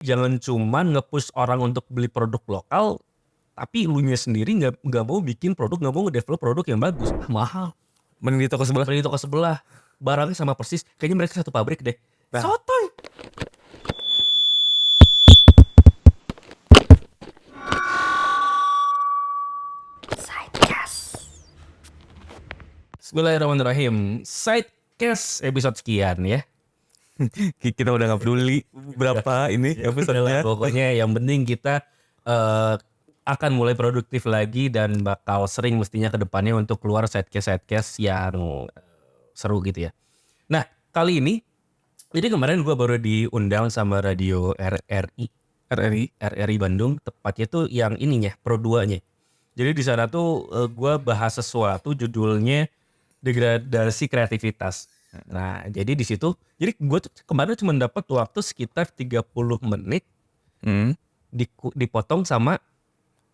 Jangan cuman nge-push orang untuk beli produk lokal, tapi elunya sendiri nggak mau bikin produk, nggak mau nge-develop produk yang bagus. Mahal. Mending di toko sebelah. Beli di toko sebelah, barangnya sama persis. Kayaknya mereka satu pabrik deh. Nah. Sotoy. Bismillahirrahmanirrahim. Sidecast episode sekian ya. Kita udah gak peduli berapa ini episode-nya. Pokoknya yang penting kita akan mulai produktif lagi dan bakal sering mestinya ke depannya untuk keluar sidecast yang seru gitu ya. Nah, kali ini jadi kemarin gue baru diundang sama radio RRI Bandung, tepatnya tuh yang ininya, Pro 2-nya. Jadi di sana tuh gue bahas sesuatu judulnya degradasi kreativitas. Nah, jadi di situ, jadi gue tuh kemarin cuma dapat waktu sekitar 30 menit dipotong sama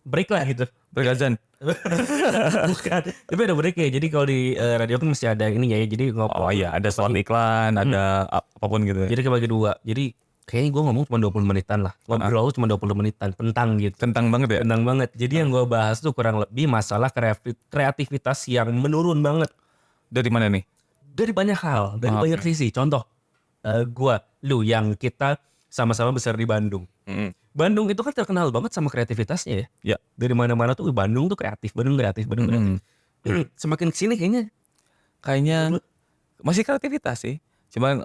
break lah gitu. Break azan. Bukan, tapi ada break ya. Jadi kalau di radio kan mesti ada ini ya. Jadi Oh iya, ada soal iklan, ada apapun gitu. Jadi kebagi dua. Jadi kayaknya gue ngomong cuma 20 menitan lah. Ngobrol cuma 20 menitan, kentang gitu. Kentang banget ya? Kentang banget. Jadi yang gue bahas tuh kurang lebih masalah kreativitas yang menurun banget. Dari mana nih? Dari banyak hal, dari banyak sisi. Contoh, lu yang kita sama-sama besar di Bandung. Bandung itu kan terkenal banget sama kreativitasnya ya. Ya. Dari mana-mana tuh Bandung tuh kreatif, Bandung kreatif. Semakin kesini kayaknya masih kreativitas sih. Cuman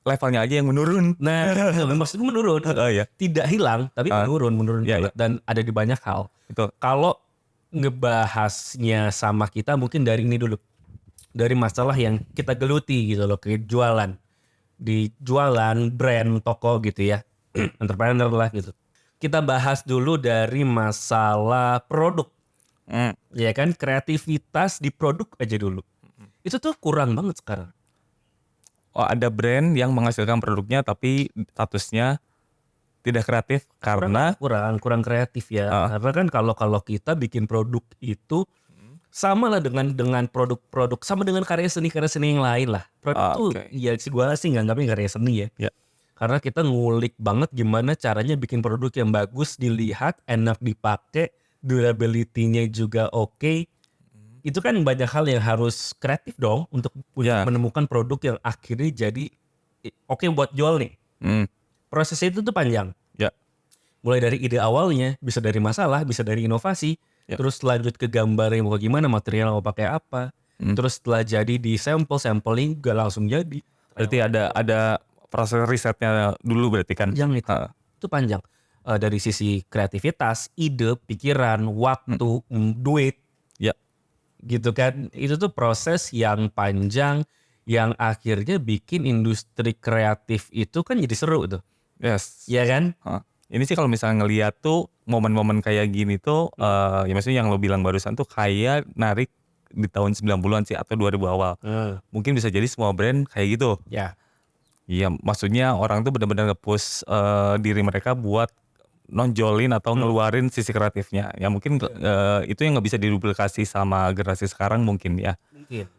levelnya aja yang menurun. Nah, maksudnya menurun. Iya. Tidak hilang, tapi menurun Iya, banget. Dan ada di banyak hal. Betul. Kalau ngebahasnya sama kita mungkin dari ini dulu. Dari masalah yang kita geluti gitu loh, kayak jualan. Di jualan, brand, toko gitu ya. Entrepreneur lah gitu. Kita bahas dulu dari masalah produk. Ya kan, kreativitas di produk aja dulu. Itu tuh kurang banget sekarang. Oh, ada brand yang menghasilkan produknya tapi statusnya tidak kreatif karena kurang kreatif ya. Karena kan kalau kita bikin produk itu sama lah dengan produk-produk, sama dengan karya seni yang lain lah. Produk tuh ya gue sih nganggapnya karya seni ya. Karena kita ngulik banget gimana caranya bikin produk yang bagus dilihat, enak dipakai, durability-nya juga oke. Itu kan banyak hal yang harus kreatif dong untuk menemukan produk yang akhirnya jadi oke buat jual nih. Prosesnya itu tuh panjang. Mulai dari ide awalnya, bisa dari masalah, bisa dari inovasi. Terus lanjut ke gambar yang mau gimana, material mau pakai apa. Terus setelah jadi di sampling gak langsung jadi. Berarti ada proses risetnya dulu berarti kan? Yang itu panjang. Dari sisi kreativitas, ide, pikiran, waktu, duit. Gitu kan. Itu tuh proses yang panjang yang akhirnya bikin industri kreatif itu kan jadi seru tuh. Yes. Iya kan? Ini sih kalau misalnya ngeliat tuh momen-momen kayak gini tuh ya maksudnya yang lo bilang barusan tuh kayak narik di tahun 90-an sih atau 2000 awal. Mungkin bisa jadi semua brand kayak gitu. Iya, maksudnya orang tuh benar-benar nge-push diri mereka buat nonjolin atau ngeluarin sisi kreatifnya. Ya mungkin itu yang gak bisa diduplikasi sama generasi sekarang mungkin ya.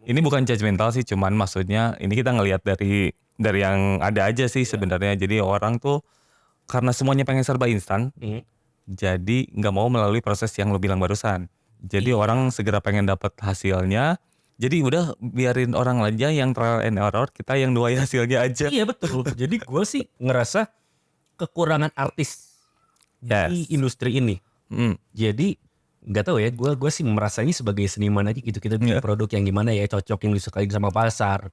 Ini bukan judgmental sih, cuman maksudnya ini kita ngelihat dari yang ada aja sih sebenarnya. Jadi orang tuh karena semuanya pengen serba instan, jadi nggak mau melalui proses yang lo bilang barusan. Jadi orang segera pengen dapat hasilnya. Jadi udah biarin orang aja yang trial and error, kita yang nuai hasilnya aja. Iya betul. Jadi gue sih ngerasa kekurangan artis di industri ini. Jadi nggak tahu ya, gue sih merasanya sebagai seniman aja gitu. Kita bikin produk yang gimana ya, cocok yang disukai sama pasar,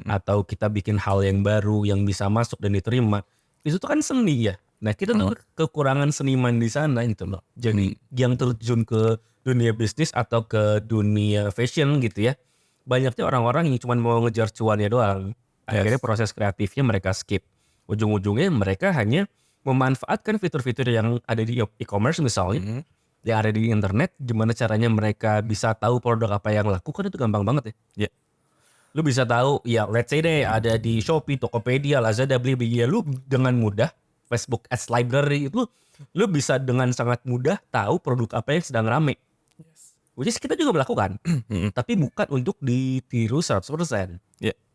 atau kita bikin hal yang baru yang bisa masuk dan diterima. Itu tuh kan seni ya. Nah kita tuh kekurangan seniman di sana gitu loh. Jadi yang terjun ke dunia bisnis atau ke dunia fashion gitu ya. Banyaknya orang-orang yang cuma mau ngejar cuannya doang. Akhirnya proses kreatifnya mereka skip. Ujung-ujungnya mereka hanya memanfaatkan fitur-fitur yang ada di e-commerce misalnya. Yang ada di internet. Gimana caranya mereka bisa tahu produk apa yang laku, kan itu gampang banget ya. Lu bisa tahu ya, let's say deh ada di Shopee, Tokopedia, Lazada, Blibli, ya lu dengan mudah Facebook Ads Library itu lu bisa dengan sangat mudah tahu produk apa yang sedang rame. Which is kita juga melakukan, tapi bukan untuk ditiru 100%.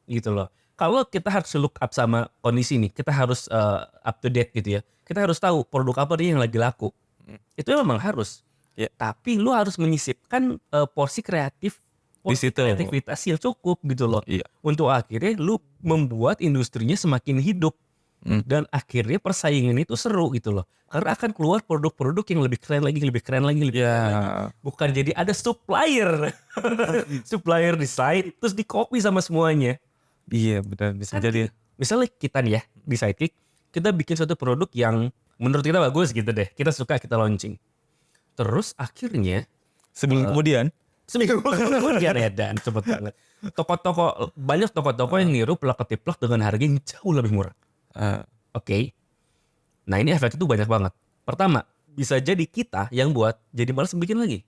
Gitu loh. kalau kita harus look up sama kondisi nih, kita harus up to date gitu ya. Kita harus tahu produk apa nih yang lagi laku. Itu memang harus. Ya. Tapi lu harus menyisipkan porsi kreativitas yang cukup gitu loh. Iya. Untuk akhirnya lu membuat industrinya semakin hidup. Dan akhirnya persaingan itu seru gitu loh. Karena akan keluar produk-produk yang lebih keren lagi. keren lagi. Bukan jadi ada supplier. Supplier desain terus di-copy sama semuanya. Iya benar, bisa jadi. Misalnya kita nih ya di Sidekick, kita bikin suatu produk yang menurut kita bagus gitu deh. Kita suka, kita launching. Terus akhirnya Sebulan kemudian seminggu kemudian edan cepet banget. Banyak toko-toko yang niru plak ketiplak dengan harga yang jauh lebih murah. Oke. Nah ini efek itu banyak banget. Pertama, bisa jadi kita yang buat jadi malas bikin lagi.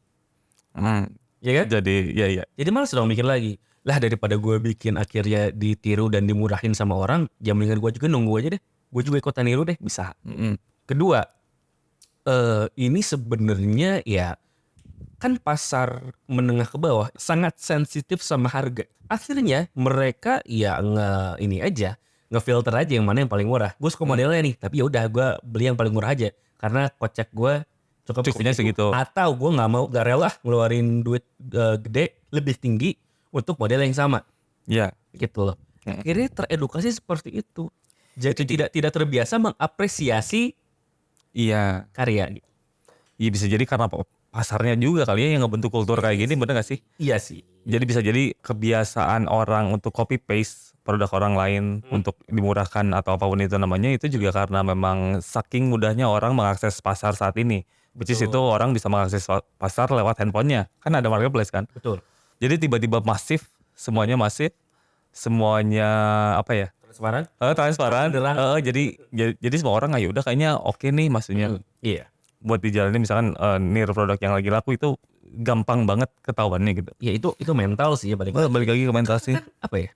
Ya kan? Jadi malas dong bikin lagi. Lah daripada gue bikin akhirnya ditiru dan dimurahin sama orang, ya mendingan gue juga nunggu aja deh. Gue juga ikutan niru deh, bisa. Kedua, ini sebenarnya ya kan pasar menengah ke bawah sangat sensitif sama harga. Akhirnya mereka ya ngefilter aja yang mana yang paling murah. Gue suka modelnya nih, tapi ya udah gue beli yang paling murah aja karena kocek gue cukupnya segitu. Atau gue gak rela ngeluarin duit gede lebih tinggi untuk model yang sama. Iya. Gitu loh. Akhirnya teredukasi seperti itu. Jadi tidak terbiasa mengapresiasi karya. Iya bisa jadi karena pasarnya juga kali ya yang ngebentuk kultur kayak gini, bener gak sih? Iya sih. Jadi bisa jadi kebiasaan orang untuk copy paste produk orang lain untuk dimurahkan atau apapun itu namanya, itu juga karena memang saking mudahnya orang mengakses pasar saat ini. Which is itu orang bisa mengakses pasar lewat handphonenya. Kan ada marketplace kan? Betul. Jadi tiba-tiba semuanya apa ya? Transparan. Jadi semua orang udah kayaknya oke nih maksudnya. Iya. Buat dijalanin misalkan niru produk yang lagi laku itu gampang banget ketahuannya gitu. Ya itu mental sih ya balik lagi ke mental sih. Apa ya?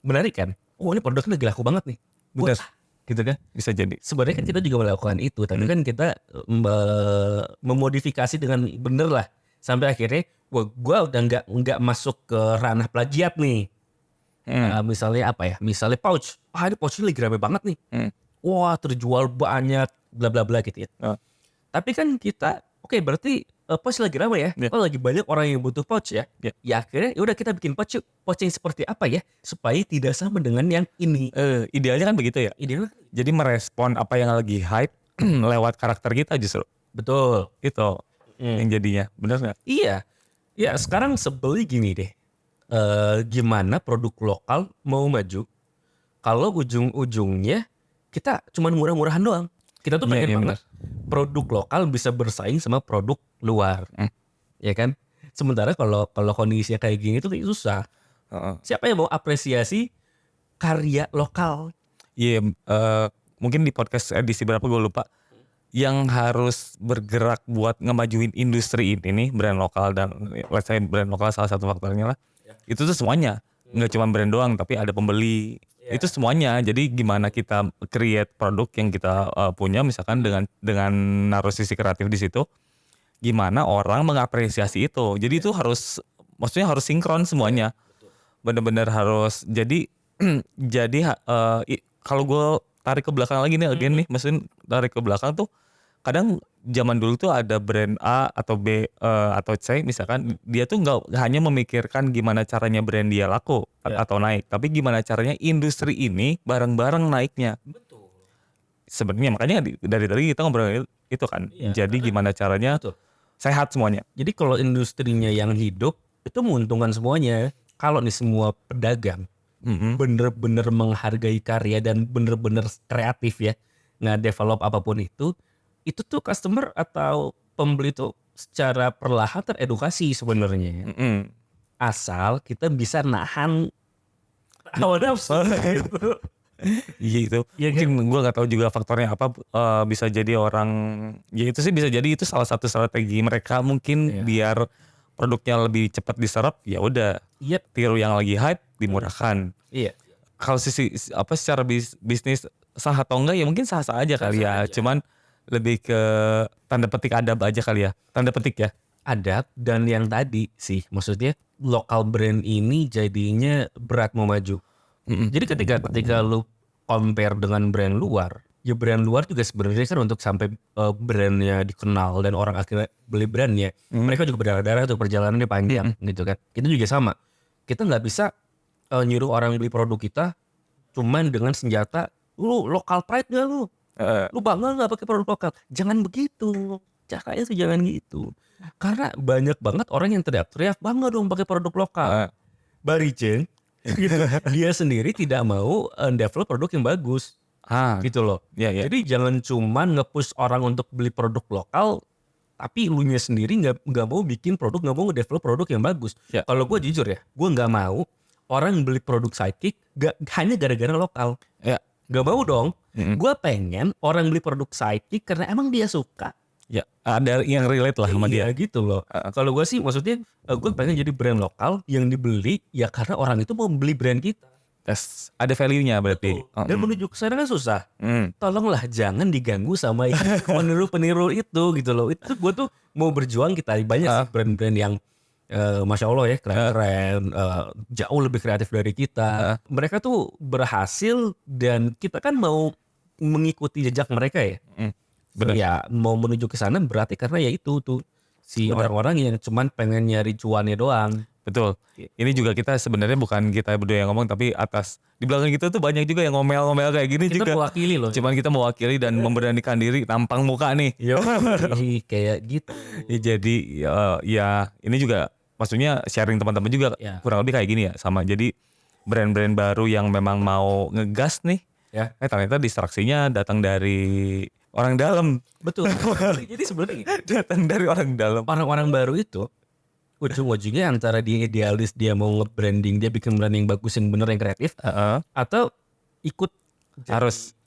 Menarik kan? Oh ini produknya lagi laku banget nih. Bener. Gitu kan? Bisa jadi. Sebenarnya kan kita juga melakukan itu, tapi kan kita memodifikasi dengan bener lah. Sampai akhirnya gua udah nggak masuk ke ranah plagiat nih. Misalnya apa ya? Misalnya pouch. Ini pouchnya lagi rame banget nih. Wah terjual banyak, bla bla bla gitu ya. Tapi kan kita, berarti pouch lagi rame ya. Oh lagi banyak orang yang butuh pouch ya. Ya akhirnya udah kita bikin pouch yang seperti apa ya supaya tidak sama dengan yang ini. Idealnya kan begitu ya. Idealnya. Jadi merespon apa yang lagi hype lewat karakter kita justru. Betul. Itu yang jadinya, bener nggak? Iya. Ya sekarang sebeli gini deh. Gimana produk lokal mau maju kalau ujung-ujungnya kita cuman murah-murahan doang. Kita tuh pengen banget produk lokal bisa bersaing sama produk luar. Ya kan? Sementara kalau kondisinya kayak gini tuh susah. Siapa yang mau apresiasi karya lokal? Iya, mungkin di podcast edisi berapa gue lupa. Yang harus bergerak buat ngemajuin industri ini nih, brand lokal dan let's say brand lokal salah satu faktornya lah. Itu tuh semuanya. Nggak cuma brand doang tapi ada pembeli. Itu semuanya. Jadi gimana kita create produk yang kita punya misalkan dengan naruh sisi kreatif di situ. Gimana orang mengapresiasi itu. Jadi itu harus sinkron semuanya. Benar-benar harus jadi kalau gue tarik ke belakang lagi nih nih, maksudnya tarik ke belakang tuh kadang zaman dulu tuh ada brand A atau B atau C misalkan, dia tuh nggak hanya memikirkan gimana caranya brand dia laku atau naik, tapi gimana caranya industri ini bareng-bareng naiknya. Betul. Sebenarnya makanya dari tadi kita ngobrol itu kan. Jadi gimana caranya sehat semuanya. Jadi kalau industrinya yang hidup itu menguntungkan semuanya. Kalau nih semua pedagang bener-bener menghargai karya dan bener-bener kreatif ya, nge-develop apapun itu tuh customer atau pembeli tuh secara perlahan teredukasi sebenarnya. Asal kita bisa nahan hawa nafsu gitu. Iya itu. Mungkin gue nggak tahu juga faktornya apa, bisa jadi orang, ya itu sih bisa jadi itu salah satu strategi mereka mungkin biar produknya lebih cepat diserap, ya udah tiru yang lagi hype dimurahkan. Iya. Kalau secara bisnis sah atau enggak ya mungkin sah-sah aja kali ya. Cuman lebih ke tanda petik adab aja kali ya. Tanda petik ya. Adab dan yang tadi sih maksudnya lokal brand ini jadinya berat mau maju. Jadi ketika lu compare dengan brand luar, ya brand luar juga sebenarnya kan untuk sampai brandnya dikenal dan orang akhirnya beli brandnya, mereka juga berdarah-darah tuh, perjalanannya panjang gitu kan. Kita juga sama. Kita nggak bisa nyuruh orang beli produk kita cuman dengan senjata lu lokal pride gak lu? Lu bangga nggak pakai produk lokal? Jangan begitu. Caranya tuh jangan gitu. Karena banyak banget orang yang teriak-teriak bangga dong pakai produk lokal. Baricen dia sendiri tidak mau develop produk yang bagus. Gitu loh. Jadi jangan cuman nge-push orang untuk beli produk lokal, tapi lu nya sendiri nggak mau bikin produk, nggak mau nge-develop produk yang bagus. Kalau gue jujur ya, gue nggak mau orang beli produk Sidekick hanya gara-gara lokal. Gak mau dong. Gue pengen orang beli produk Sidekick karena emang dia suka. Ya, ada yang relate lah sama dia. Gitu loh. Kalau gue sih maksudnya gue pengen jadi brand lokal yang dibeli ya karena orang itu mau beli brand kita. Ada value-nya berarti. Dan menuju ke sana kan susah. Tolonglah jangan diganggu sama peniru-peniru itu gitu loh. Itu gue tuh mau berjuang, kita banyak sih brand-brand yang Masya Allah ya keren, jauh lebih kreatif dari kita. Mereka tuh berhasil dan kita kan mau mengikuti jejak mereka ya. Bener. Ya mau menuju ke sana berarti karena ya itu tuh si orang-orang yang cuman pengen nyari cuannya doang. Betul. Ini juga kita sebenarnya bukan kita berdua yang ngomong, tapi di belakang kita tuh banyak juga yang ngomel-ngomel kayak gini Kita juga. mewakili loh. Cuman kita mewakili dan memberanikan diri tampang muka nih. Kayak gitu. Jadi ya ini juga maksudnya sharing teman-teman juga kurang lebih kayak gini ya sama. Jadi brand-brand baru yang memang mau ngegas nih. Ternyata distraksinya datang dari orang dalam. Betul. Jadi sebenarnya datang dari orang dalam. Orang-orang baru itu ujung-ujungnya antara dia idealis, dia mau nge-branding, dia bikin branding bagus yang bener yang kreatif, atau ikut harus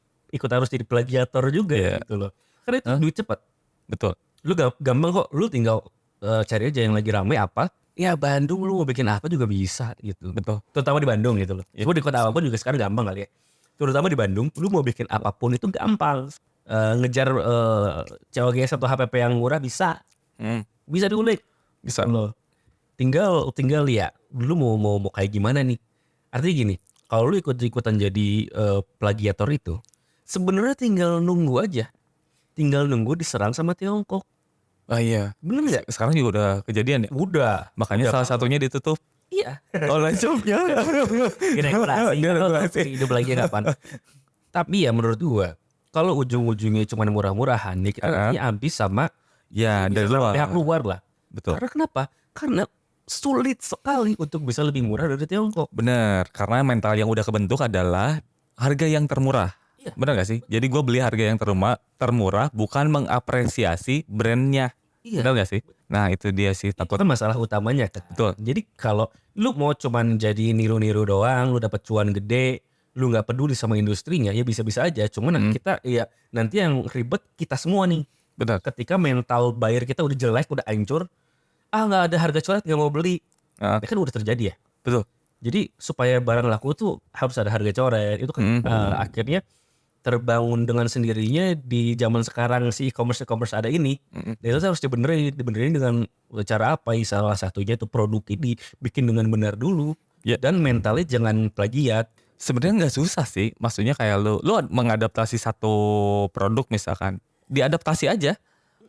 jadi plagiator juga gitu loh. Karena itu duit cepat. Betul. Lu gampang kok, lu tinggal cari aja yang lagi rame apa. Ya Bandung lu mau bikin apa juga bisa gitu. Betul. Terutama di Bandung gitu loh. Cuma di kota apapun juga sekarang gampang kali ya. Terutama di Bandung, lu mau bikin apapun itu gampang. Ngejar COGS atau HPP yang murah bisa. Bisa diulik. Bisa. Loh. Tinggal ya, lu mau kayak gimana nih? Artinya gini, kalau lu ikut-ikutan jadi plagiator itu, sebenarnya tinggal nunggu aja. Tinggal nunggu diserang sama Tiongkok. Iya. Bener nggak? Sekarang juga udah kejadian ya? Udah. Makanya salah satunya ditutup. Iya. Online shopnya. Generasi hidup lagi kapan? Tapi ya menurut gua, kalau ujung-ujungnya cuma murah-murahan, nih kita nanti habis sama dari luar. Pihak luar lah. Betul. Karena kenapa? Karena sulit sekali untuk bisa lebih murah dari Tiongkok. Bener, karena mental yang udah kebentuk adalah harga yang termurah. Bener gak sih? Jadi gue beli harga yang termurah bukan mengapresiasi brandnya. Bener gak sih? Nah itu dia sih Itu kan masalah utamanya kan. Betul. Jadi kalau lu mau cuman jadi niru-niru doang, lu dapat cuan gede, lu nggak peduli sama industrinya, ya bisa-bisa aja. Cuman kita ya nanti yang ribet kita semua nih. Benar. Ketika mental buyer kita udah jelek, udah hancur, nggak ada harga coret, nggak mau beli. Ya kan udah terjadi ya. Betul. Jadi supaya barang laku tuh harus ada harga coret. Itu kan akhirnya terbangun dengan sendirinya di zaman sekarang si e-commerce ada ini. Dan itu harus dibenerin dengan cara apa? Salah satunya itu produk ini bikin dengan benar dulu. Dan mentalnya jangan plagiat. Sebenarnya nggak susah sih. Maksudnya kayak lu mengadaptasi satu produk misalkan, diadaptasi aja.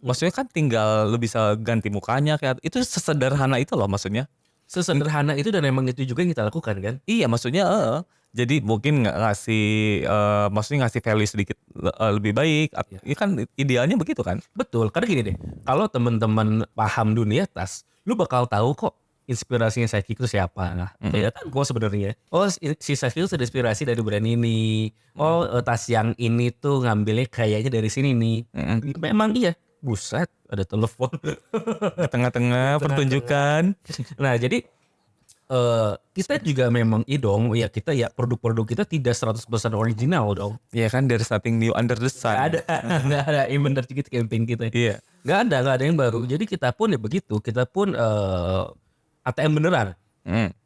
Maksudnya kan tinggal lu bisa ganti mukanya kayak itu sesederhana itu loh maksudnya. Sesederhana itu dan emang itu juga yang kita lakukan kan? Iya maksudnya jadi mungkin maksudnya ngasih value sedikit lebih baik. Ya kan idealnya begitu kan? Betul, karena gini deh. Kalau teman-teman paham dunia tas, lu bakal tahu kok inspirasinya Sidekick itu siapa. Nah, ya kan gue sebenarnya. Oh, si Sidekick itu terinspirasi dari brand ini. Oh, tas yang ini tuh ngambilnya kayaknya dari sini nih. Memang iya. Buset, ada telepon. Di tengah-tengah pertunjukan. Nah, jadi kita juga memang kita ya produk-produk kita tidak 100% original dong. Iya kan, there's something new under the sun. Gak ada yang benar dikit campaign kita. Iya. Gak ada yang baru. Jadi kita pun ya begitu. Kita pun ATM beneran.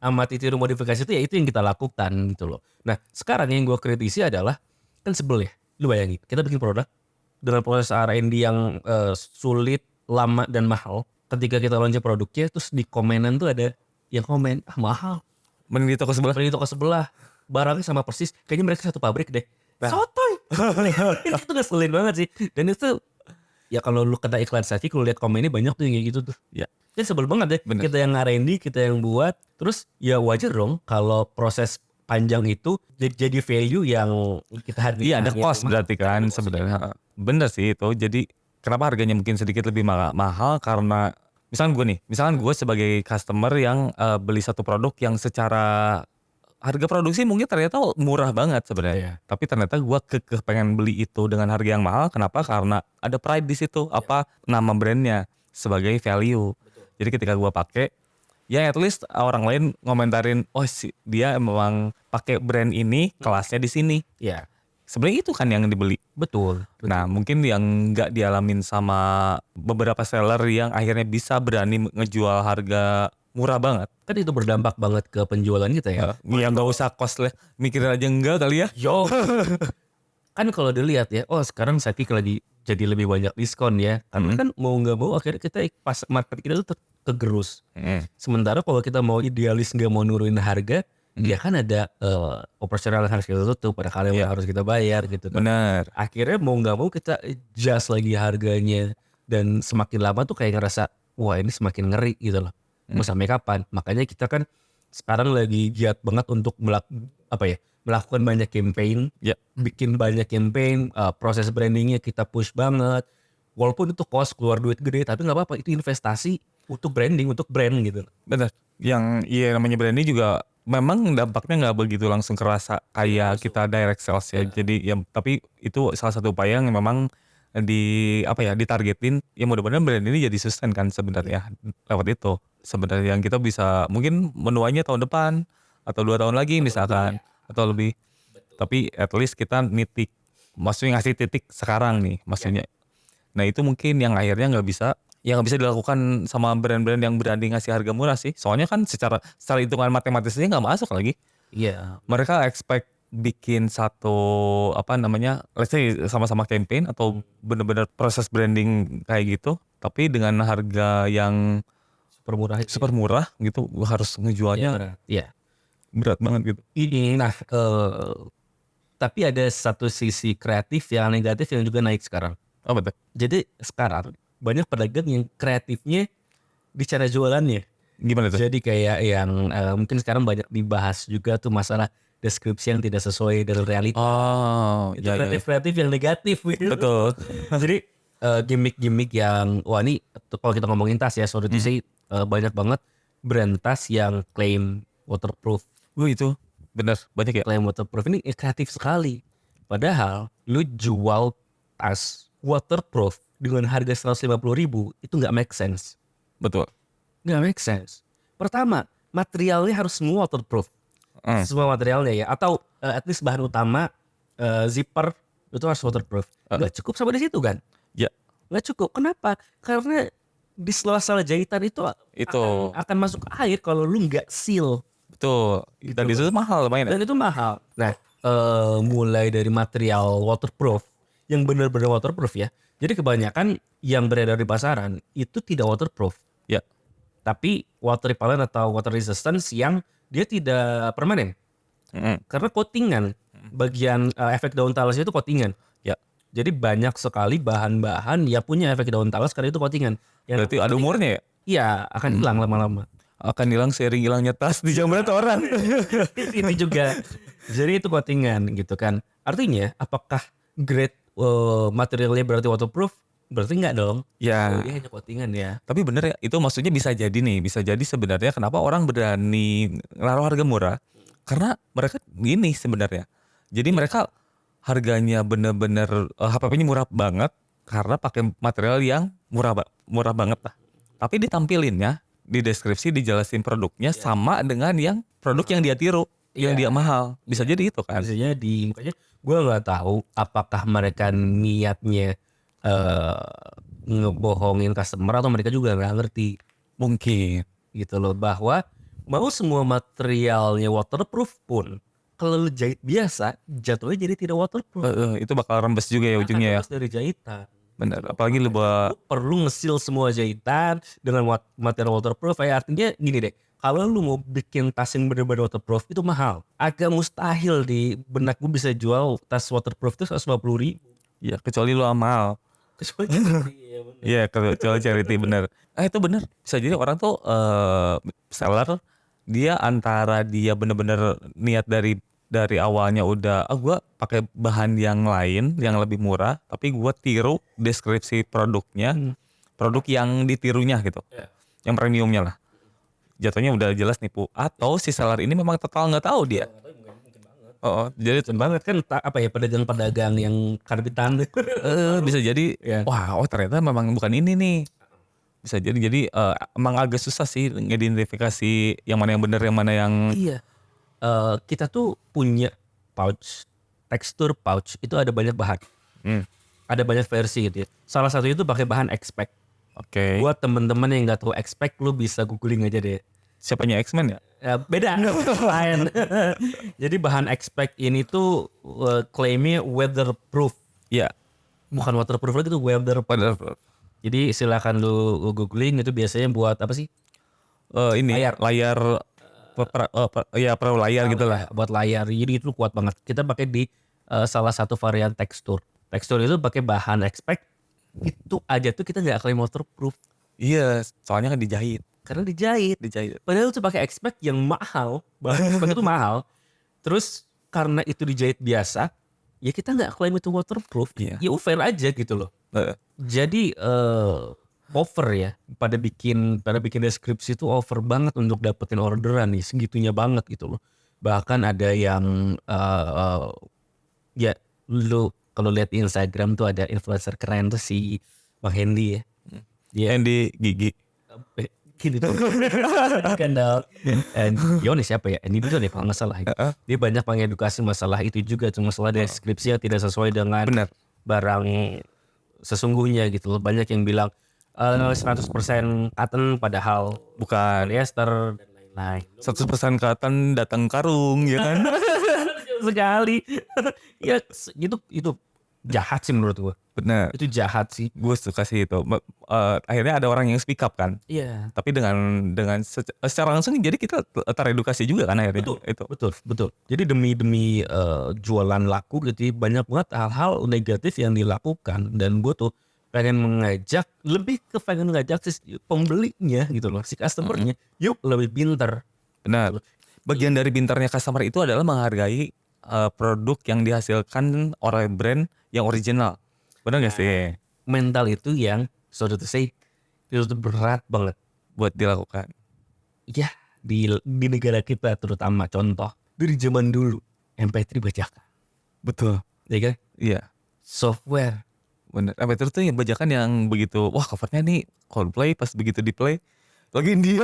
Amati tiru modifikasi itu ya itu yang kita lakukan gitu loh. Nah sekarang yang gue kritisi adalah kan sebel ya. Lu bayangin kita bikin produk dengan proses R&D yang sulit, lama dan mahal. Ketika kita launch produknya terus di komenan tuh ada yang komen mahal. Mending di toko sebelah. barangnya sama persis, kayaknya mereka satu pabrik deh. Sotoy. Itu ngeselin banget sih. Dan itu ya kalau lu kena iklan Safi, kalau lihat komennya banyak tuh yang kayak gitu tuh. Ya. Jadi sebel banget deh. Bener. Kita yang R&D, kita yang buat, terus ya wajar dong kalau proses panjang itu jadi value yang kita hargai. Iya ada cost berarti kan sebenarnya. Bener sih itu. Jadi kenapa harganya mungkin sedikit lebih mahal karena misalkan gue sebagai customer yang beli satu produk yang secara harga produksi mungkin ternyata murah banget sebenarnya. Tapi ternyata gue pengen beli itu dengan harga yang mahal. Kenapa? Karena ada pride di situ. Apa nama brandnya sebagai value. Jadi ketika gue pakai, ya at least orang lain ngomentarin, oh dia memang pakai brand ini, kelasnya di sini. Ya. Sebenarnya itu kan yang dibeli. Betul. Nah mungkin yang nggak dialamin sama beberapa seller yang akhirnya bisa berani ngejual harga murah banget. Kan itu berdampak banget ke penjualan kita ya. Ya nggak usah costly, mikirin aja enggak kali ya. Yo. Kan kalau dilihat ya, oh sekarang Safi lagi jadi lebih banyak diskon ya. Karena kan mau nggak mau akhirnya kita pas market kita tuh kegerus. Sementara kalau kita mau idealis nggak mau nurunin harga, ya kan ada operasional yang harus kita tutup, ada kalian yang harus kita bayar gitu kan. Bener. Akhirnya mau nggak mau kita adjust lagi harganya, dan semakin lama tuh kayak ngerasa wah ini semakin ngeri gitu loh. Mau sampai kapan? Makanya kita kan sekarang lagi giat banget untuk melakukan banyak campaign, bikin banyak campaign, proses brandingnya kita push banget. Walaupun itu cost, keluar duit gede, tapi nggak apa-apa, itu investasi untuk branding, untuk brand gitu. Bener. Yang namanya branding juga memang dampaknya nggak begitu langsung kerasa kayak kita direct sales ya. Jadi ya tapi itu salah satu upaya yang memang ditargetin ya, mudah-mudahan brand ini jadi sustain kan sebenarnya lewat itu. Sebenarnya yang kita bisa mungkin menuainya tahun depan atau 2 tahun lagi misalkan atau lebih. Tapi at least kita nitik, maksudnya ngasih titik sekarang nih maksudnya. Nah itu mungkin yang akhirnya nggak bisa dilakukan sama brand-brand yang berani ngasih harga murah sih. Soalnya kan secara hitungan matematisnya nggak masuk lagi. Iya. Mereka expect bikin satu let's say sama-sama campaign atau benar-benar proses branding kayak gitu, tapi dengan harga yang super murah gitu, harus ngejualnya berat banget gitu. Nah, tapi ada satu sisi kreatif yang negatif yang juga naik sekarang. Apa tuh? Jadi sekarang banyak pedagang yang kreatifnya di cara jualannya. Gimana tuh? Jadi kayak yang mungkin sekarang banyak dibahas juga tuh masalah deskripsi yang tidak sesuai dengan realita. Oh, itu kreatif yang negatif. Betul. Jadi gimmick-gimmick yang wah ini kalau kita ngomongin tas ya, sorry to say, banyak banget brand tas yang klaim waterproof. Itu benar banyak ya. Klaim waterproof ini kreatif sekali. Padahal lu jual tas waterproof dengan harga 150.000 itu nggak make sense. Betul. Nggak make sense. Pertama, materialnya harus semua waterproof. Semua materialnya ya, atau at least bahan utama zipper itu harus waterproof. Nggak cukup sampai di situ kan? Ya. Nggak cukup. Kenapa? Karena di sela-sela jahitan itu akan masuk air kalau lu nggak seal. Betul. Dan itu mahal lumayan. Dan itu mahal. Nah, mulai dari material waterproof yang benar-benar waterproof ya. Jadi kebanyakan yang beredar di pasaran itu tidak waterproof. Ya. Tapi water repellent atau water resistance yang dia tidak permanen. Karena coatingan. Bagian efek daun talasnya itu coatingan. Ya. Jadi banyak sekali bahan-bahan yang punya efek daun talas karena itu coatingan. Berarti ada umurnya ya? Iya, akan hilang lama-lama. Akan hilang seiring hilangnya tas di zaman orang. Ini juga. Jadi itu coatingan gitu kan. Artinya apakah grade materialnya berarti waterproof? Berarti enggak dong. Ya. Dia hanya coatingan ya. Tapi bener ya, itu maksudnya bisa jadi sebenarnya kenapa orang berani naruh harga murah. Karena mereka gini sebenarnya. Jadi mereka harganya bener-bener HPP-nya murah banget karena pakai material yang murah banget lah. Tapi ditampilinnya di deskripsi dijelasin produknya sama dengan yang produk yang dia tiru, yang dia mahal. Bisa jadi itu kan. Bisa jadi. Makanya gue nggak tahu apakah mereka niatnya ngebohongin customer atau mereka juga nggak ngerti. Mungkin gitu loh, bahwa mau semua materialnya waterproof pun kalau lu jahit biasa jatuhnya jadi tidak waterproof. Itu bakal rembes juga ya ujungnya ya. Dari jahitan. Bener, apalagi lu perlu nge-seal semua jahitan dengan material waterproof. Artinya gini deh, kalau lu mau bikin tas yang bener-bener waterproof itu mahal. Agak mustahil di benak gue bisa jual tas waterproof itu 150.000. Ya kecuali lu amal. Iya kecuali charity bener. Itu bener. Bisa jadi orang tuh seller dia antara dia bener-bener niat dari awalnya udah gue pakai bahan yang lain yang lebih murah, tapi gue tiru deskripsi produknya, produk yang ditirunya gitu, yang premiumnya lah. Jatuhnya udah jelas nipu. Atau si seller ini memang total nggak tahu dia. Jadi banget kan pedagang-pedagang yang karbitan. bisa jadi wah ternyata memang bukan ini nih. Bisa jadi emang agak susah sih ngidentifikasi yang mana yang benar yang mana yang kita tuh punya pouch, tekstur pouch itu ada banyak bahan. Ada banyak versi gitu ya. Salah satu itu pakai bahan expect. Oke. Buat temen-temen yang nggak tahu expect, lu bisa googling aja deh. Siapanya X-Men ya? Beda, lain. Jadi bahan expect ini tuh klaimnya weatherproof. Iya. Bukan waterproof lagi, itu weatherproof. Jadi silakan lu googling, itu biasanya buat apa sih? Layar perahu layar gitu lah. Buat layar. Jadi itu kuat banget. Kita pakai di salah satu varian tekstur. Tekstur itu pakai bahan expect. Itu aja tuh kita nggak klaim waterproof. Iya, soalnya kan dijahit. Karena dijahit. Padahal itu pakai expect yang mahal. Bahan expect itu mahal. Terus karena itu dijahit biasa, ya kita nggak klaim itu waterproof. Ya fair aja gitu loh. Jadi over ya. Pada bikin deskripsi itu over banget untuk dapetin orderan nih. Segitunya banget gitu loh. Bahkan ada yang ya lu kalau lihat di Instagram tuh ada influencer keren tuh si Bang Hendy ya. Hendy Gigi. Gini tuh. Skandal. Ini siapa ya? Ini betul deh kalau nggak salah. Dia banyak mengedukasi masalah itu juga. Cuma masalah deskripsi yang tidak sesuai dengan barang sesungguhnya gitu loh. Banyak yang bilang 100% cotton padahal bukan polyester dan lain-lain. 100% cotton datang karung ya kan? Sekali. Ya itu jahat sih menurut gue. Benar. Itu jahat sih. Gue suka sih itu. Akhirnya ada orang yang speak up kan. Iya. Tapi dengan secara langsung jadi kita teredukasi juga kan akhirnya. Betul. Jadi demi jualan laku gitu banyak banget hal-hal negatif yang dilakukan. Dan gue tuh pengen mengajak si pembelinya gitu loh. Si customernya. Yuk lebih pintar. Benar. Bagian dari pintarnya customer itu adalah menghargai produk yang dihasilkan oleh brand yang original. Benar gak sih? Mental itu yang so to say itu berat banget buat dilakukan. Ya di negara kita terutama, contoh dari zaman dulu MP3 bajakan. Betul. Ya kan? Iya. Software. Bener. MP3 tuh yang bajakan yang begitu, wah covernya nih Coldplay, pas begitu di play lagi India.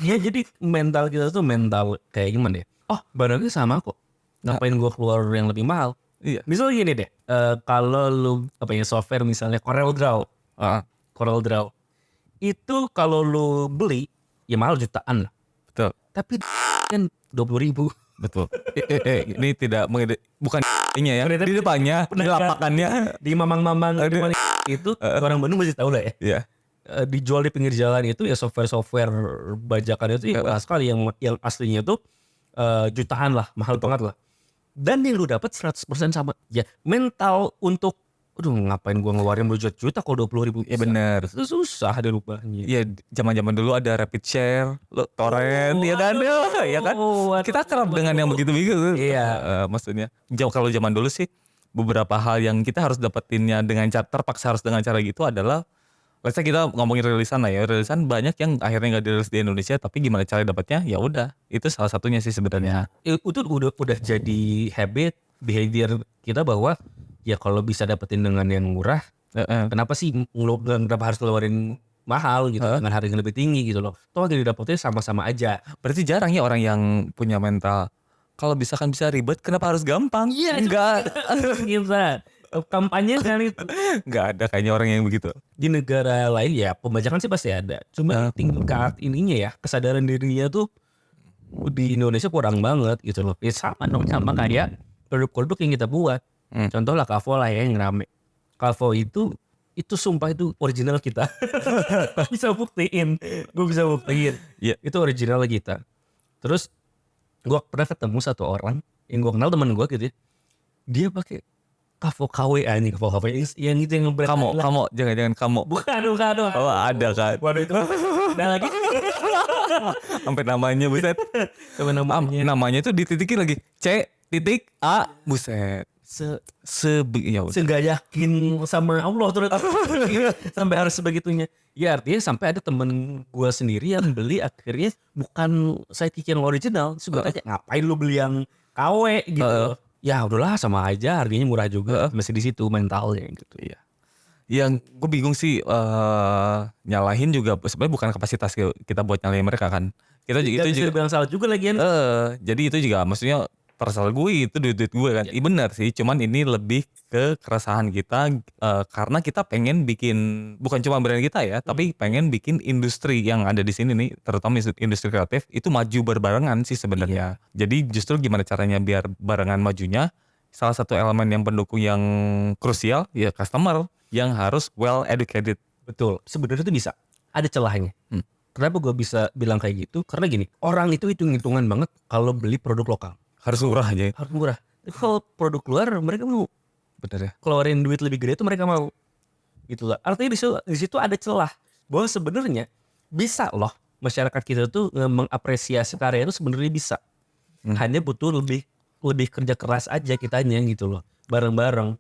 Ya jadi mental kita tuh mental kayak gimana ya? Oh barangnya sama kok. Ngapain gue keluar yang lebih mahal? Iya. Misalnya gini deh, kalau lu software misalnya CorelDRAW, CorelDRAW itu kalau lu beli ya mahal jutaan lah. Betul. Tapi kan 20.000. Betul. Ini tidak bukan ya di depannya, di lapakannya, di mamang-mamang itu orang Bandung masih tahu lah ya. Iya. Dijual di pinggir jalan itu ya software bajakan itu ya sekali yang aslinya itu jutaan lah, mahal banget lah. Dan yang lu dapat 100% sama. Ya mental untuk ngapain gua ngeluarin berjuta-juta kalau 20.000. Ya benar. Itu susah dirubahnya. Iya, zaman-zaman dulu ada rapid share, torrent, ya kan? Ya kan? Kita kerap dengan yang begitu-begitu. Iya. Maksudnya, kalau zaman dulu sih beberapa hal yang kita harus dapetinnya terpaksa harus dengan cara gitu adalah, let's say kita ngomongin rilisan lah ya, rilisan banyak yang akhirnya nggak dirilis di Indonesia, tapi gimana cara dapatnya? Ya udah, itu salah satunya sih sebenarnya. Itu udah jadi habit, behavior kita bahwa ya kalau bisa dapetin dengan yang murah, kenapa harus keluarin mahal gitu dengan harga yang lebih tinggi gitu loh. Toh yang didapetnya sama-sama aja. Berarti jarang ya orang yang punya mental, kalau bisa ribet, kenapa harus gampang? Iya, enggak. Gimana? Kampanye kan itu. Nggak ada kayaknya orang yang begitu. Di negara lain ya pembajakan sih pasti ada. Cuma tingkat ininya ya, kesadaran dirinya tuh di Indonesia kurang banget gitu loh. Ya sama kayak produk-produk yang kita buat. Contoh lah Kavo lah ya yang rame. Kavo itu itu sumpah itu original kita. Bisa buktiin. Gue bisa buktiin. Iya. Itu original kita. Terus gue pernah ketemu satu orang yang gue kenal, teman gue gitu ya. Dia pakai Kavo KW nih, Kavo KW yang itu yang brand Kamu jangan kamu. bukan. Oh, ada kan. Waduh itu. Ada lagi. Sampai namanya buset. Coba namanya. Namanya tuh dititikin lagi. C.A buset. Ya udah. Nggak yakin sama Allah terus sampai harus sebegitunya. Ya artinya sampai ada temen gue sendiri yang beli akhirnya bukan sidekick yang original. Sebenarnya ngapain lu beli yang KW gitu. Ya udahlah sama aja, harganya murah juga. Masih di situ mentalnya gitu. Iya. Yang gue bingung sih nyalahin juga sebenarnya bukan kapasitas kita buat nyalahin mereka kan. Kita Gak itu bisa juga dibilang salah juga lagi kan. jadi itu juga maksudnya personal gue itu duit gue kan. Iya benar sih, cuman ini lebih ke keresahan kita karena kita pengen bikin bukan cuma brand kita ya, tapi pengen bikin industri yang ada di sini nih, terutama industri kreatif itu maju berbarengan sih sebenarnya. Jadi justru gimana caranya biar barengan majunya? Salah satu elemen yang pendukung yang krusial ya customer yang harus well educated. Betul. Sebenarnya itu bisa. Ada celahnya. Kenapa gue bisa bilang kayak gitu? Karena gini, orang itu hitung-hitungan banget kalau beli produk lokal. Harus murah aja. Harus murah. Tapi kalau produk luar mereka mau. Bener ya. Keluarin duit lebih gede itu mereka mau. Gitu lah. Artinya di situ ada celah. Bahwa sebenarnya bisa loh masyarakat kita tuh mengapresiasi karya itu sebenarnya bisa. Hanya butuh lebih kerja keras aja kitanya gitu loh. Bareng-bareng.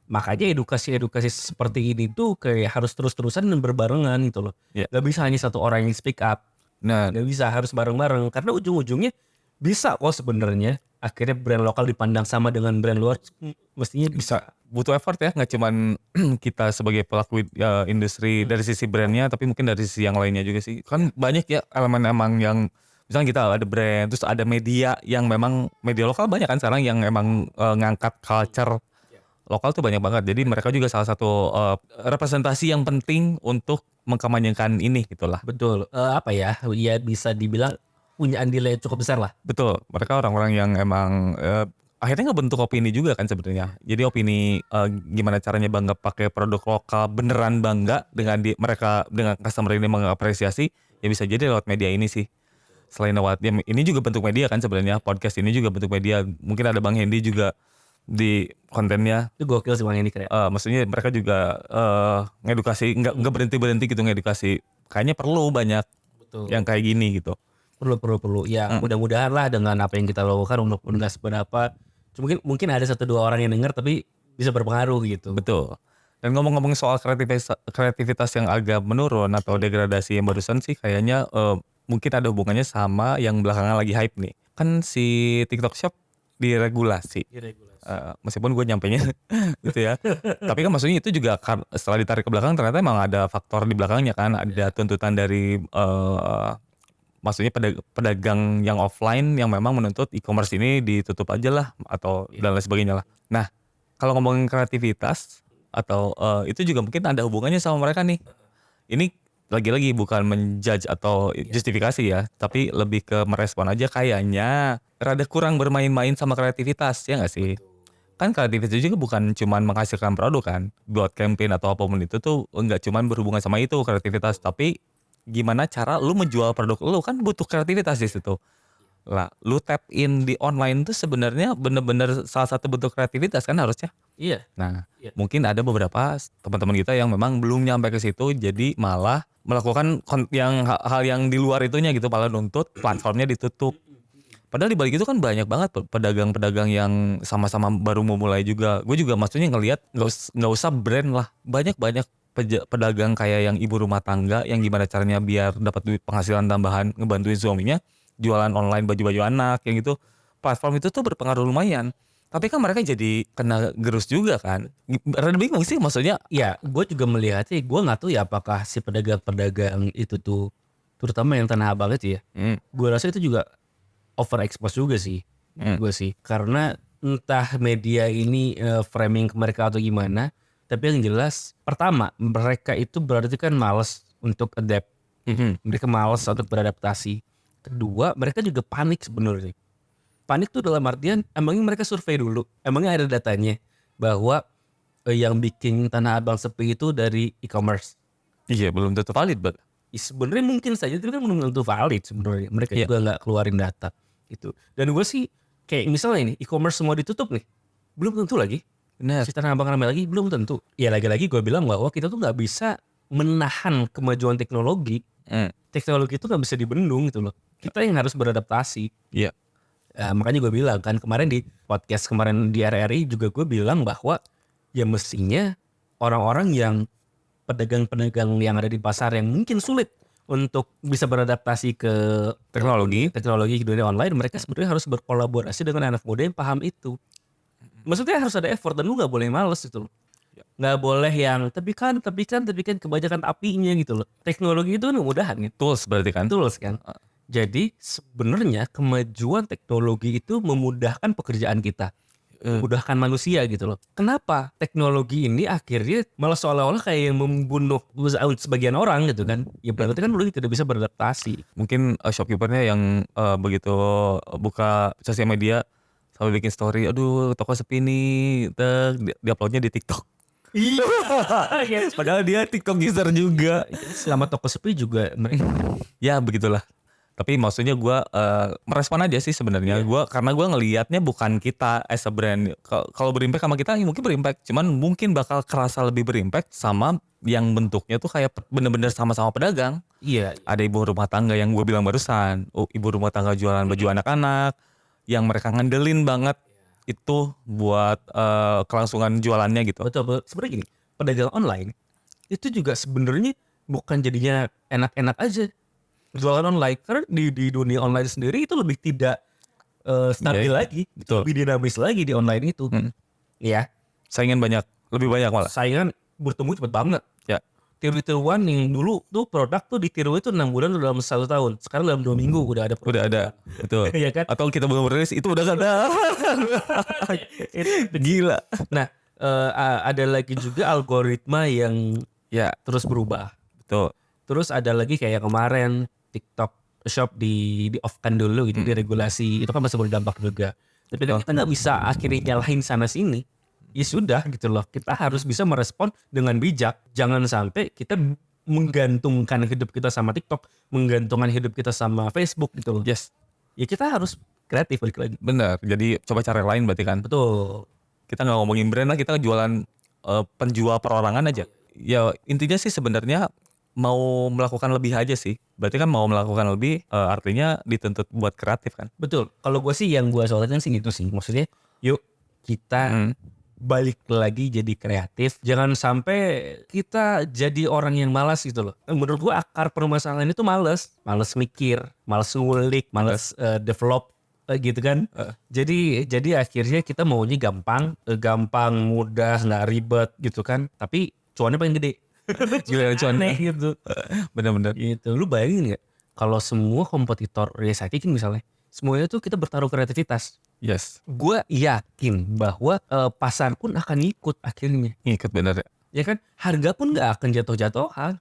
Makanya edukasi seperti ini tuh kayak harus terus-terusan dan berbarengan gitu loh. Gak bisa hanya satu orang yang speak up. Nah, Gak bisa, harus bareng-bareng. Karena ujung-ujungnya bisa kok sebenarnya akhirnya brand lokal dipandang sama dengan brand luar. Mestinya bisa. butuh effort ya, nggak cuman kita sebagai pelaku industri dari sisi brandnya, tapi mungkin dari sisi yang lainnya juga sih. Kan banyak ya elemen emang yang misalnya kita ada brand, terus ada media yang memang media lokal banyak kan sekarang yang emang ngangkat culture lokal tuh banyak banget. Jadi mereka juga salah satu representasi yang penting untuk mengkampanyekan ini gitulah. Betul. Apa ya? Ya bisa dibilang punya andil yang cukup besar lah. Betul. Mereka orang-orang yang emang akhirnya ngebentuk opini juga kan sebenarnya. Jadi opini gimana caranya bangga pakai produk lokal, beneran bangga dengan mereka dengan customer ini mengapresiasi, ya bisa jadi lewat media ini sih. Selain lewat ya, ini juga bentuk media kan sebenarnya, podcast ini juga bentuk media. Mungkin ada Bang Hendy juga di kontennya. Itu gokil sih Bang Hendy keren. Maksudnya mereka juga ngedukasi, nggak berhenti gitu ngedukasi. Kayaknya perlu banyak yang kayak gini gitu. Perlu. Ya mudah-mudahan lah dengan apa yang kita lakukan untuk nggak seberapa. Mungkin ada 1-2 orang yang dengar tapi bisa berpengaruh gitu. Betul. Dan ngomong-ngomong soal kreativitas yang agak menurun atau degradasi yang barusan sih kayaknya mungkin ada hubungannya sama yang belakangan lagi hype nih. Kan si TikTok Shop diregulasi. Meskipun gue nyampainya gitu ya. Tapi kan maksudnya itu juga setelah ditarik ke belakang ternyata emang ada faktor di belakangnya kan. Ada tuntutan dari maksudnya pedagang yang offline yang memang menuntut e-commerce ini ditutup aja lah atau dan lain sebagainya lah. Nah kalau ngomongin kreativitas atau itu juga mungkin ada hubungannya sama mereka nih. Ini lagi-lagi bukan menjudge atau justifikasi ya, tapi lebih ke merespon aja kayaknya rada kurang bermain-main sama kreativitas ya nggak sih? Kan kreativitas juga bukan cuman menghasilkan produk kan, buat campaign atau apapun itu tuh nggak cuman berhubungan sama itu kreativitas, tapi gimana cara lu menjual produk lu kan butuh kreativitas di situ. Lah, lu tap in di online tuh sebenarnya bener-bener salah satu bentuk kreativitas kan harusnya. Iya. Nah, mungkin ada beberapa teman-teman kita yang memang belum nyampe ke situ, jadi malah melakukan hal yang di luar itunya gitu, malah nuntut platformnya ditutup. Padahal di balik itu kan banyak banget pedagang-pedagang yang sama-sama baru memulai juga. Gue juga maksudnya ngelihat nggak usah brand lah, banyak pedagang kayak yang ibu rumah tangga yang gimana caranya biar dapat duit penghasilan tambahan ngebantuin suaminya jualan online baju-baju anak yang gitu. Platform itu tuh berpengaruh lumayan. Tapi kan mereka jadi kena gerus juga kan. Rada bingung sih maksudnya. Ya gue juga melihatnya, gue gak tahu ya apakah si pedagang-pedagang itu tuh terutama yang Tanah Abang itu ya. Gue rasa itu juga overexpose juga sih. Gue sih. Karena entah media ini framing ke mereka atau gimana. Tapi yang jelas, pertama mereka itu berarti kan malas untuk adapt. Mereka malas untuk beradaptasi. Kedua, mereka juga panik sebenarnya. Panik tuh dalam artian, emangnya mereka survei dulu, emangnya ada datanya bahwa yang bikin Tanah Abang sepi itu dari e-commerce. Iya, belum tentu valid, Bang. Ya, sebenarnya mungkin saja itu kan belum tentu valid sebenarnya. Mereka Iya. juga nggak keluarin data gitu. Dan gue sih kayak misalnya ini e-commerce semua ditutup nih, belum tentu lagi. Benar. Si Tanah Abang rame lagi belum tentu. Ya lagi-lagi gue bilang bahwa kita tuh nggak bisa menahan kemajuan teknologi. Teknologi itu nggak bisa dibendung gitu loh. Kita yang harus beradaptasi. Iya. Makanya gue bilang kan kemarin di podcast kemarin di RRI juga gue bilang bahwa ya mestinya orang-orang yang pedagang-pedagang yang ada di pasar yang mungkin sulit untuk bisa beradaptasi ke teknologi di dunia online, mereka sebenarnya harus berkolaborasi dengan anak muda yang paham itu. Maksudnya harus ada effort dan lu nggak boleh males gitu loh. Nggak boleh yang tapi kan kebanyakan apinya gitu loh. Teknologi itu kan mudahan gitu. Tools berarti kan? Tools kan. Jadi sebenarnya kemajuan teknologi itu memudahkan pekerjaan kita. Memudahkan manusia gitu loh. Kenapa teknologi ini akhirnya malah seolah-olah kayak membunuh sebagian orang gitu kan. Ya berarti kan lu tidak bisa beradaptasi. Mungkin shopkeepernya yang begitu buka sosial media sampai bikin story, aduh toko sepi nih, di uploadnya di TikTok. Iya. Padahal dia TikTok user juga. Selama toko sepi juga mereka. Ya begitulah. Tapi maksudnya gue merespon aja sih sebenarnya. Karena gue ngelihatnya bukan kita as a brand. Kalau berimpact sama kita, ya mungkin berimpact. Cuman mungkin bakal kerasa lebih berimpact sama yang bentuknya tuh kayak bener-bener sama-sama pedagang. Iya. Ada ibu rumah tangga yang gue bilang barusan. Ibu rumah tangga jualan baju anak-anak. Yang mereka ngandelin banget itu buat kelangsungan jualannya gitu. Betul. Sebenarnya gini, pedagang online itu juga sebenarnya bukan jadinya enak-enak aja jualan online, karena di dunia online sendiri itu lebih tidak stabil lagi, betul. Lebih dinamis lagi di online itu. Ya, saingan lebih banyak malah. saingan bertemu cepat banget. Ya. Tiru-tiruan yang dulu tuh produk tuh ditiru itu 6 bulan dalam 1 tahun. Sekarang dalam 2 minggu udah ada produk. Udah ada, betul. Iya kan? Atau kita belum rilis itu udah ada. Gila. Nah, ada lagi juga algoritma yang terus berubah. Betul. Terus ada lagi kayak kemarin TikTok Shop di off kan dulu gitu, diregulasi. Itu kan masih berdampak juga. Tapi kita nggak bisa akhirnya nyalahin sana sini. Ya sudah gitu loh. Kita harus bisa merespon dengan bijak. Jangan sampai kita menggantungkan hidup kita sama TikTok, menggantungkan hidup kita sama Facebook gitu loh. Yes. Ya kita harus kreatif balik lagi. Benar. Jadi coba cara lain berarti kan. Betul. Kita nggak ngomongin brand lah, kita jualan penjual perorangan aja. Ya intinya sih sebenarnya mau melakukan lebih aja sih. Berarti kan mau melakukan lebih artinya dituntut buat kreatif kan. Betul. Kalau gue sih yang gue soalnya sih gitu sih. Maksudnya yuk kita balik lagi jadi kreatif. Jangan sampai kita jadi orang yang malas gitu loh. Menurut gue akar permasalahan itu malas. Malas mikir, malas ngulik, malas develop gitu kan. Jadi akhirnya kita maunya gampang, mudah, nggak ribet gitu kan. Tapi cuannya paling gede. Gila cuannya gitu. Bener-bener. Gitu. Lu bayangin gak kalau semua kompetitor recycling misalnya, semuanya tuh kita bertaruh kreativitas. Yes. Gue yakin bahwa pasar pun akan ngikut akhirnya. Ngikut bener ya. Ya kan, harga pun gak akan jatuh-jatuhan.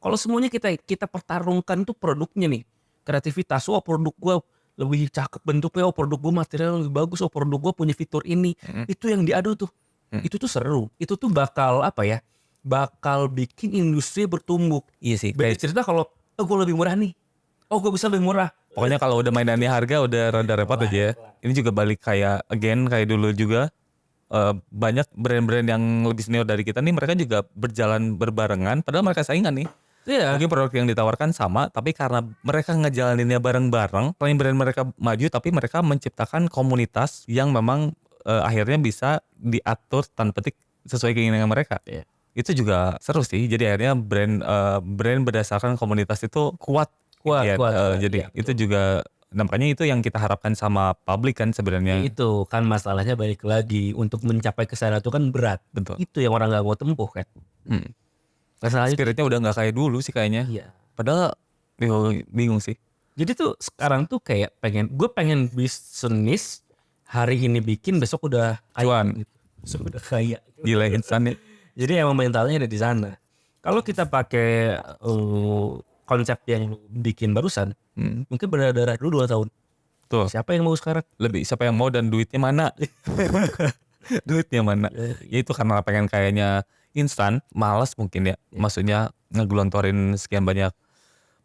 Kalau semuanya kita pertarungkan tuh produknya nih, kreativitas. Wah produk gue lebih cakep bentuknya, oh produk gue material lebih bagus, oh produk gue punya fitur ini. Itu yang diadu tuh. Itu tuh seru. Itu tuh bakal bakal bikin industri bertumbuh. Iya sih. Beda cerita kalau gue lebih murah nih. Oh gue bisa lebih murah. Pokoknya kalau udah mainannya harga udah rada repot aja ya. Ini juga balik kayak dulu juga. Banyak brand-brand yang lebih senior dari kita nih, mereka juga berjalan berbarengan. Padahal mereka saingan nih. Iya. Mungkin produk yang ditawarkan sama, tapi karena mereka ngejalaninnya bareng-bareng, selain brand mereka maju, tapi mereka menciptakan komunitas yang memang akhirnya bisa diatur tanda petik sesuai keinginan mereka. Iya. Itu juga seru sih. Jadi akhirnya brand berdasarkan komunitas itu kuat. Jadi itu juga nampaknya itu yang kita harapkan sama publik kan sebenarnya. Itu kan masalahnya balik lagi untuk mencapai ke sana itu kan berat. Betul. Itu yang orang nggak mau tempuh kan. Masalahnya Spiritnya udah nggak kayak dulu sih kayaknya. Iya. Padahal bingung sih. Jadi tuh sekarang tuh kayak gue pengen bisnis hari ini bikin besok udah kaya. Cuan. Gitu. Besok udah kaya. Gila insannya. Jadi emang mentalnya ada di sana. Kalau kita pakai konsep yang bikin barusan, mungkin berdarah dulu 2 tahun. Tuh. Siapa yang mau sekarang? Siapa yang mau dan duitnya mana? Duitnya mana? Ya itu karena pengen kayaknya instan, malas mungkin ya. Maksudnya ngegelontorin sekian banyak.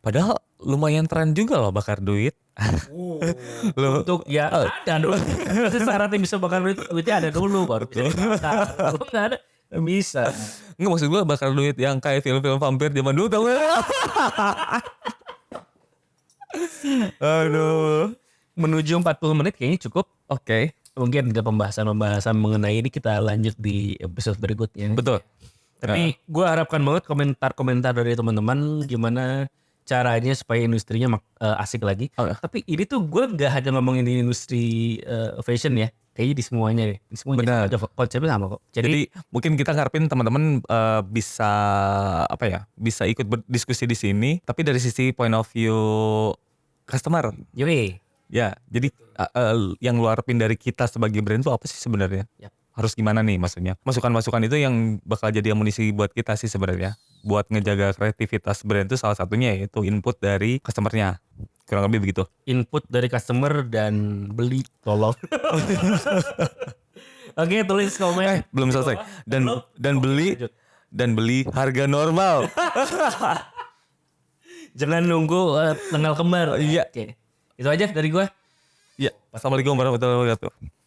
Padahal lumayan tren juga loh bakar duit. Lu Untuk ya ada dulu. Syaratnya bisa bakar duitnya ada dulu baru bisa dibakar. Kalau nggak ada nggak bisa. Enggak, maksud gue bakar duit yang kayak film-film vampir zaman dulu tau gak? Aduh. Menuju 40 menit kayaknya cukup. Oke. Mungkin ada pembahasan mengenai ini kita lanjut di episode berikutnya. Betul. Tapi gue harapkan banget komentar-komentar dari teman-teman gimana caranya supaya industrinya asik lagi. Tapi ini tuh gue gak hanya ngomongin di industri fashion ya. Kayaknya di semuanya deh. Di semuanya Benar. ada konsepnya sama kok. Jadi mungkin kita ngarepin teman-teman bisa apa ya? Bisa ikut berdiskusi di sini, tapi dari sisi point of view customer. Yoi. Ya, jadi yang lu harapin dari kita sebagai brand itu apa sih sebenarnya? Yap. Harus gimana nih maksudnya? Masukan-masukan itu yang bakal jadi amunisi buat kita sih sebenarnya. Buat ngejaga kreativitas brand itu salah satunya yaitu input dari customernya. Kurang lebih begitu. Input dari customer dan beli tolong. Oke, tulis komen. Belum selesai. Dan beli harga normal. Jangan nunggu tanggal kembar. Iya. Oke. Itu aja dari gue. Iya. Assalamualaikum warahmatullahi wabarakatuh.